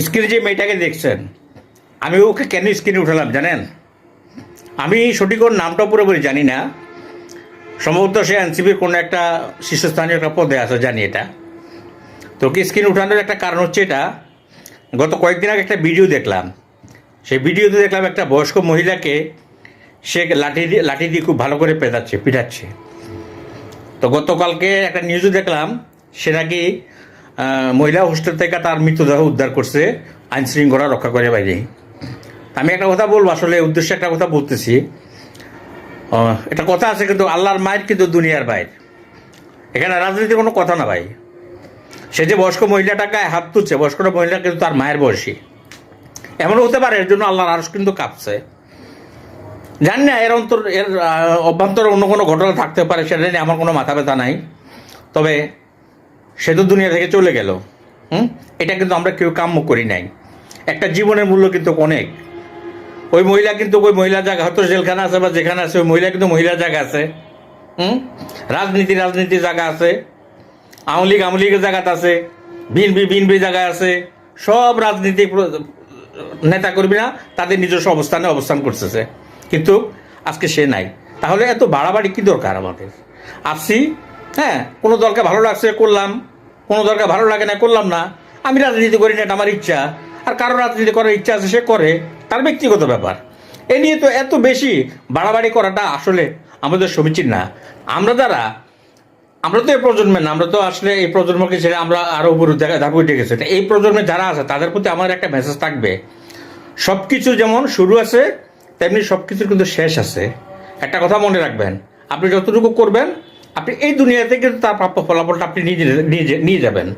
স্ক্রিনে যে মেয়েটাকে দেখছেন, আমি ওকে কেন স্ক্রিনে উঠালাম জানেন? আমি সঠিক ওর নামটা পুরোপুরি জানি না। সম্ভবত সে এনসিপির কোনো একটা শীর্ষস্থানীয় একটা পদে আছে, জানি এটা। তো ওকে স্ক্রিনে উঠানোর একটা কারণ হচ্ছে এটা, গত কয়েকদিন আগে একটা ভিডিও দেখলাম। সেই ভিডিওতে দেখলাম একটা বয়স্ক মহিলাকে সে লাঠি দিয়ে খুব ভালো করে পিটাচ্ছে। তো গতকালকে একটা নিউজও দেখলাম, সে নাকি মহিলা হোস্টেল থেকে তার মৃতদেহ উদ্ধার করছে আইন শৃঙ্খলা রক্ষা করে বাইরে। আমি একটা কথা বলবো, আসলে উদ্দেশ্যে একটা কথা বলতেছি। এটা কথা আছে, কিন্তু আল্লাহর মায়ের কিন্তু দুনিয়ার বাইর। এখানে রাজনীতির কোনো কথা না ভাই। সে যে বয়স্ক মহিলাটাকে হাত তুলছে, বয়স্ক মহিলা কিন্তু তার মায়ের বয়সী। এমনও হতে পারে এর জন্য আল্লাহর আরশ কিন্তু কাঁপছে। জানি না এর অভ্যন্তরে অন্য কোনো ঘটনা থাকতে পারে, সেটা নিয়ে আমার কোনো মাথা ব্যথা নাই। তবে সে তো দুনিয়া থেকে চলে গেল। এটা কিন্তু আমরা কেউ কাম্য করি নাই। একটা জীবনের মূল্য কিন্তু অনেক। ওই মহিলা কিন্তু ওই মহিলা জায়গা হয়তো জেলখানা আছে বা যেখানে আছে, ওই মহিলা কিন্তু মহিলার জায়গা আছে। রাজনীতির জায়গা আছে, আওয়ামী লীগের জায়গাতে আছে, বিএনপি জায়গায় আছে। সব রাজনীতিক নেতা কর্মীরা তাদের নিজস্ব অবস্থান করতেছে, কিন্তু আজকে সে নাই। তাহলে এত বাড়াবাড়ি কি দরকার আমাদের? আসছি, হ্যাঁ, কোনো দলকে ভালো লাগছে করলাম, কোনো দলকে ভালো লাগে না করলাম না। আমি রাজনীতি করি না, এটা আমার ইচ্ছা। আর কারো রাজনীতি করার ইচ্ছা আছে, সে করে, তার ব্যক্তিগত ব্যাপার। এ নিয়ে তো এত বেশি বাড়াবাড়ি করাটা আসলে আমাদের সমীচীন না। আমরা তো এই প্রজন্মের না, আমরা তো আসলে এই প্রজন্মকে ছেড়ে আমরা আরো উপরে ধাপে উঠে গেছি। এই প্রজন্মে যারা আছে তাদের প্রতি আমার একটা মেসেজ থাকবে, সবকিছু যেমন শুরু আছে তেমনি সবকিছুর কিন্তু শেষ আছে। একটা কথা মনে রাখবেন, আপনি যতটুকু করবেন, আপনি এই দুনিয়াতে কিন্তু তার প্রাপ্য ফলাফলটা আপনি নিয়ে যাবেন।